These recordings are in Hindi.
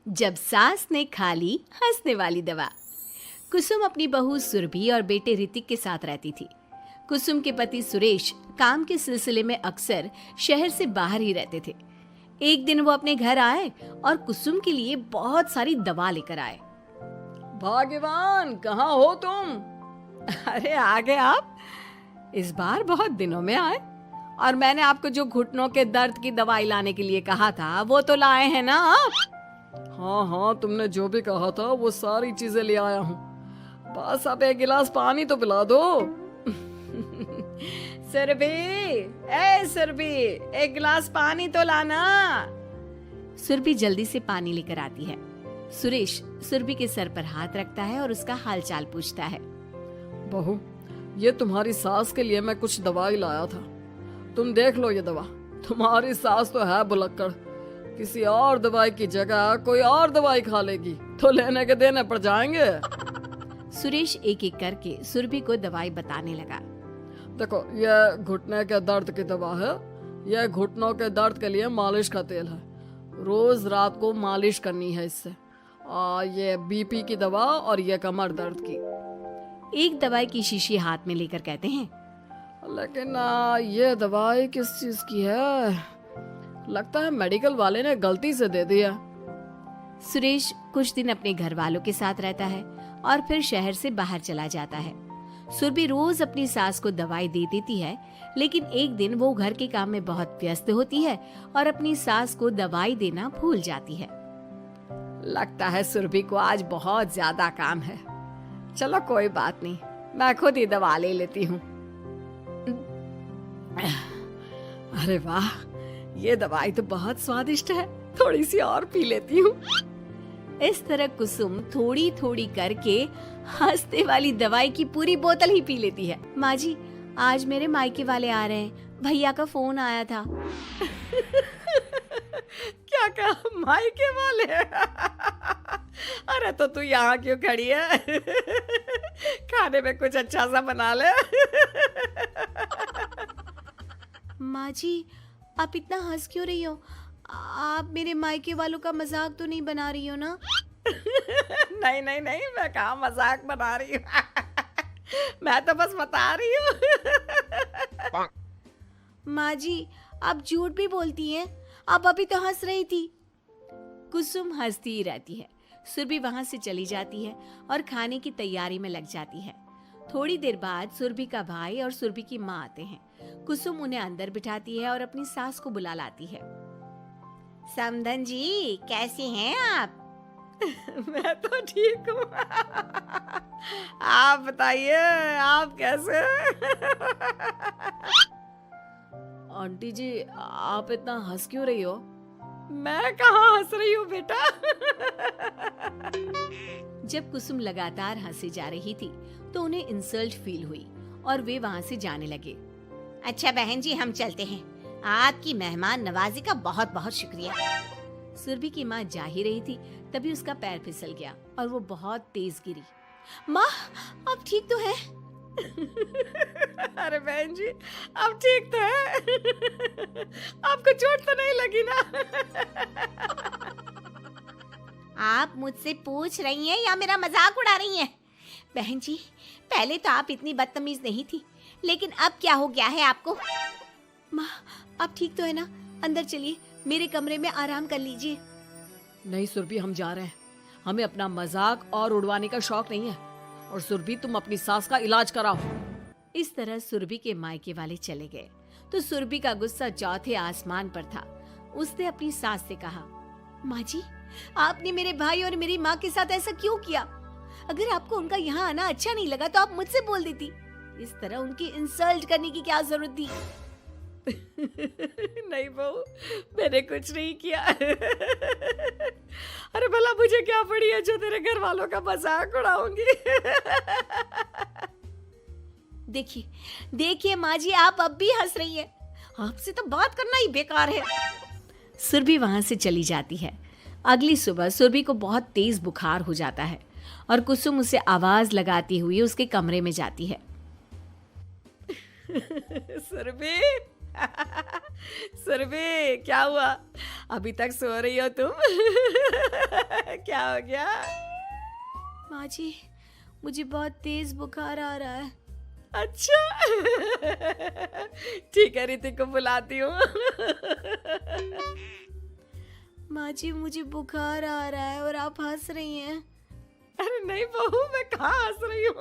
जब सास ने खा ली हंसने वाली दवा। कुसुम अपनी बहू सुरभि और बेटे ऋतिक के साथ रहती थी। कुसुम के पति सुरेश काम के सिलसिले में अक्सर शहर से बाहर ही रहते थे। एक दिन वो अपने घर आए और कुसुम के लिए बहुत सारी दवा लेकर आए। भाग्यवान, कहाँ हो तुम? अरे आ गए आप। इस बार बहुत दिनों में आए और मैंने आपको जो घुटनों के दर्द की दवाई लाने के लिए कहा था वो तो लाए हैं ना आप? हाँ, तुमने जो भी कहा था वो सारी चीजें ले आया हूँ। बस अब एक गिलास पानी तो पिला दो। सुरभि, एक गिलास पानी तो लाना। सुरभि जल्दी से पानी लेकर आती है। सुरेश सुरभि के सर पर हाथ रखता है और उसका हालचाल पूछता है। बहू, ये तुम्हारी सास के लिए मैं कुछ दवाई लाया था। तुम देख लो ये दवा। तुम्हारी सास तो है बुलक्कड़, किसी और दवाई की जगह कोई और दवाई खा लेगी तो लेने के देने पड़ जाएंगे। सुरेश एक एक करके सुरभि को दवाई बताने लगा। देखो, ये घुटने के दर्द की दवा है। यह घुटनों के दर्द के लिए मालिश का तेल है। रोज रात को मालिश करनी है इससे। ये बीपी की दवा और ये कमर दर्द की। एक दवाई की शीशी हाथ में लेकर कहते हैं, लेकिन ये दवाई किस चीज की है? लगता है मेडिकल वाले ने गलती से दे दिया। सुरेश कुछ दिन अपने घर वालों के साथ रहता है और फिर शहर से बाहर चला जाता है। सुरभि रोज अपनी सास को दवाई दे देती है, लेकिन एक दिन वो घर के काम में बहुत व्यस्त होती है और अपनी सास को दवाई देना भूल जाती है। लगता है सुरभि को आज बहुत ज्यादा काम है। चलो कोई बात नहीं, मैं खुद ही दवा ले लेती हूँ। अरे वाह, ये दवाई तो बहुत स्वादिष्ट है, थोड़ी सी और पी लेती हूँ। इस तरह कुसुम थोड़ी थोड़ी करके हंसने वाली दवाई की पूरी बोतल ही पी लेती है। माँ जी, आज मेरे मायके वाले आ रहे हैं, भैया का फोन आया था। क्या कहा, मायके वाले? अरे तो तू यहाँ क्यों खड़ी है? खाने में कुछ अच्छा सा बना ले। माँ जी, आप इतना हंस क्यों रही हो? आप मेरे मायके वालों का मजाक तो नहीं बना रही हो ना? नहीं, मैं कहाँ मजाक बना रही हूँ। मैं तो बस बता रही हूँ। माँ जी, आप झूठ भी बोलती हैं। आप अभी तो हंस रही थी। कुसुम हंसती ही रहती है। सुरभि वहां से चली जाती है और खाने की तैयारी में लग जाती है। थोड़ी देर बाद सुरभि का भाई और सुरभि की माँ आते हैं। कुसुम उन्हें अंदर बिठाती है और अपनी सास को बुला लाती है। समधन जी, कैसी हैं आप? मैं तो ठीक हूँ। आप बताइए, आप कैसे? आंटी जी, आप इतना हंस क्यों रही हो? मैं कहाँ हंस रही हूँ बेटा। जब कुसुम लगातार हंसी जा रही थी तो उन्हें इंसल्ट फील हुई और वे वहां से जाने लगे। अच्छा बहन जी, हम चलते हैं। आपकी मेहमान नवाजी का बहुत बहुत शुक्रिया। सुरभि की माँ जा ही रही थी, तभी उसका पैर फिसल गया और वो बहुत तेज गिरी। माँ, आप ठीक तो हैं? अरे बहन जी, आप ठीक तो है? आपको चोट तो नहीं लगी ना? आप मुझसे पूछ रही हैं या मेरा मजाक उड़ा रही हैं? बहन जी, पहले तो आप इतनी बदतमीज नहीं थी, लेकिन अब क्या हो गया है आपको? माँ, आप ठीक तो है ना? अंदर चलिए, मेरे कमरे में आराम कर लीजिए। नहीं सुरभि, हम जा रहे हैं। हमें अपना मजाक और उड़वाने का शौक नहीं है। और सुरभि, तुम अपनी सास का इलाज कराओ। इस तरह सुरभि के मायके वाले चले गए तो सुरभि का गुस्सा चौथे आसमान पर था। उसने अपनी सास से कहा, माँ जी, आपने मेरे भाई और मेरी माँ के साथ ऐसा क्यों किया? अगर आपको उनका यहाँ आना अच्छा नहीं लगा तो आप मुझसे बोल देती। इस तरह उनकी इंसल्ट करने की क्या जरूरत थी? नहीं बहू, मैंने कुछ नहीं किया। अरे भला मुझे क्या पड़ी है जो तेरे घर वालों का मजाक उड़ाऊंगी? देखिए माँ जी, आप अब भी हंस रही हैं। आपसे तो बात करना ही बेकार है। सुरभि वहां से चली जाती है। अगली सुबह सुरभि को बहुत तेज बुखार हो जाता है और कुसुम उसे आवाज लगाती हुई उसके कमरे में जाती है। सुरभि, सुरभि, क्या हुआ? अभी तक सो रही हो तुम? क्या हो गया? माँ जी, मुझे बहुत तेज बुखार आ रहा है। अच्छा। ठीक है, ऋतिक को बुलाती हूँ। माँ जी, मुझे बुखार आ रहा है और आप हंस रही हैं। अरे नहीं बहू, मैं कहाँ हंस रही हूँ।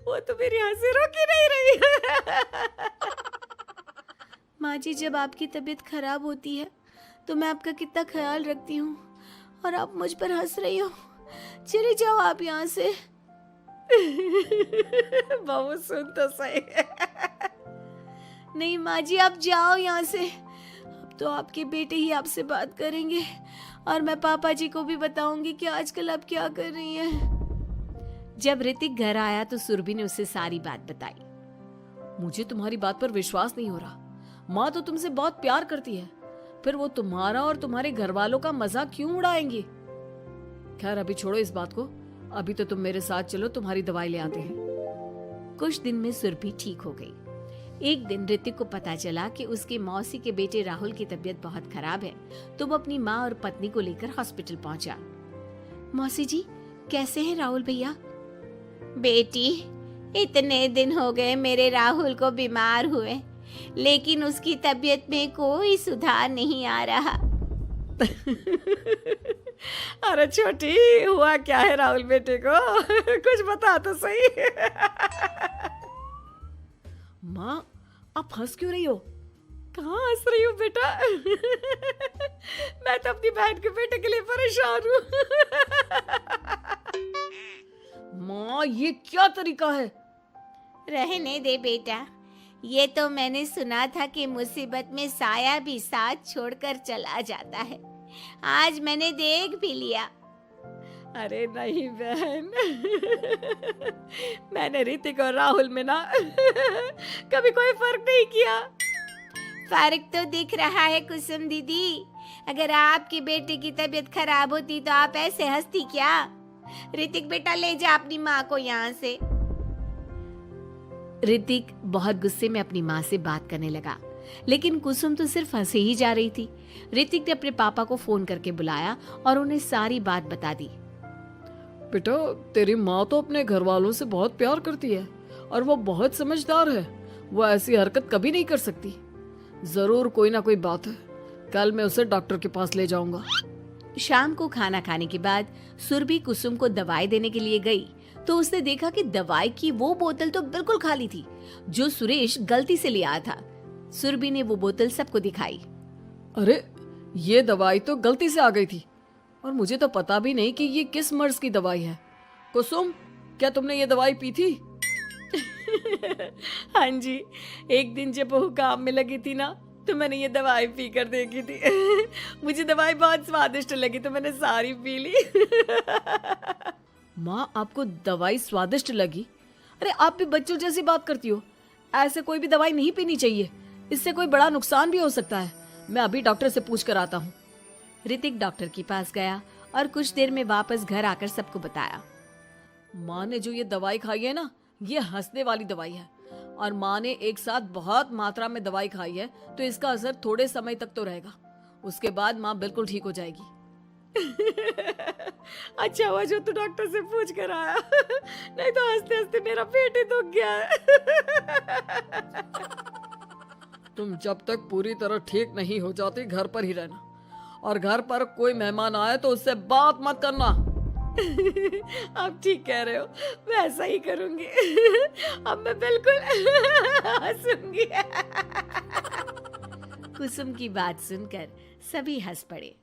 वो तो मेरी हंसी रोक ही नहीं रही है। माँ जी, जब आपकी तबीयत खराब होती है तो मैं आपका कितना ख्याल रखती हूँ और आप मुझ पर हंस रही हो। चले जाओ आप यहाँ से। बहू सुन तो सही। नहीं माँ जी, आप जाओ यहाँ से। अब तो आपके बेटे ही आपसे बात करेंगे और मैं पापा जी को भी बताऊंगी कि आजकल आप क्या कर रही हैं। जब ऋतिक घर आया तो सुरभि ने उसे सारी बात बताई। मुझे तुम्हारी बात पर विश्वास नहीं हो रहा। माँ तो तुमसे बहुत प्यार करती है, फिर वो तुम्हारा और तुम्हारे घर वालों का मजाक क्यों उड़ाएंगी? खैर अभी छोड़ो इस बात को, अभी तो तुम मेरे साथ चलो, तुम्हारी दवाई ले आते हैं। कुछ दिन में सुरभि ठीक हो गई। एक दिन ऋतिक को पता चला कि उसके मौसी के बेटे राहुल की तबीयत बहुत खराब है, तो वो अपनी माँ और पत्नी को लेकर हॉस्पिटल पहुंचा। मौसी जी, कैसे हैं राहुल भैया? बेटी, इतने दिन हो गए मेरे राहुल को बीमार हुए, लेकिन उसकी तबीयत में कोई सुधार नहीं आ रहा। अरे छोटी, हुआ क्या है राहुल बेटे को? कुछ बता तो सही। माँ, आप हंस क्यों रही हो? कहाँ हंस रही हो बेटा? मैं तो अपनी बहन के बेटे के लिए परेशान हूँ। माँ, ये क्या तरीका है? रहने दे बेटा, ये तो मैंने सुना था कि मुसीबत में साया भी साथ छोड़कर चला जाता है। आज मैंने देख भी लिया। अरे नहीं बहन, मैंने ऋतिक और राहुल में ना कभी कोई फर्क नहीं किया। फर्क तो दिख रहा है कुसुम दीदी। अगर आपके बेटे की तबीयत खराब होती तो आप ऐसे हंसती क्या? ऋतिक बेटा, ले जा अपनी माँ को यहाँ से। ऋतिक बहुत गुस्से में अपनी माँ से बात करने लगा, लेकिन कुसुम तो सिर्फ हंसे ही जा रही थी। ऋतिक ने अपने पापा को फोन करके बुलाया और उन्हें सारी बात बता दी। बेटा, तेरी माँ तो अपने घर वालों से बहुत प्यार करती है और वो बहुत समझदार है। वो ऐसी हरकत कभी नहीं कर सकती। जरूर कोई ना कोई बात है। कल मैं उसे डॉक्टर के पास ले जाऊंगा। शाम को खाना खाने के बाद सुरभि कुसुम को दवाई देने के लिए गई तो उसने देखा कि दवाई की वो बोतल तो बिल्कुल खाली थी जो सुरेश गलती से ले आया था। सुरभि ने वो बोतल सबको दिखाई। अरे, ये दवाई तो गलती से आ गई थी और मुझे तो पता भी नहीं कि ये किस मर्ज की दवाई है। कुसुम, क्या तुमने ये दवाई पी थी? हाँ जी, एक दिन जब बहू काम में लगी थी ना, तो मैंने ये दवाई पी कर देखी थी। मुझे दवाई बहुत स्वादिष्ट लगी तो मैंने सारी पी ली। माँ, आपको दवाई स्वादिष्ट लगी? अरे आप भी बच्चों जैसी बात करती हो। ऐसे कोई भी दवाई नहीं पीनी चाहिए, इससे कोई बड़ा नुकसान भी हो सकता है। मैं अभी डॉक्टर से पूछ कर आता हूँ। ऋतिक डॉक्टर के पास गया और कुछ देर में वापस घर आकर सबको बताया। माँ ने जो ये दवाई खाई है ना, ये हंसने वाली दवाई है और माँ ने एक साथ बहुत मात्रा में दवाई खाई है, तो इसका असर थोड़े समय तक तो रहेगा। उसके बाद माँ बिल्कुल ठीक हो जाएगी। अच्छा हुआ जो तू डॉक्टर से पूछ कर आया, नहीं तो हंसते हंसते मेरा पेट ही दुख गया है। तुम जब तक पूरी तरह ठीक नहीं हो जाती घर पर ही रहना, और घर पर कोई मेहमान आए तो उससे बात मत करना। आप ठीक कह रहे हो, मैं ऐसा ही करूंगी। अब मैं बिल्कुल हंसूंगी। कुसुम की बात सुनकर सभी हंस पड़े।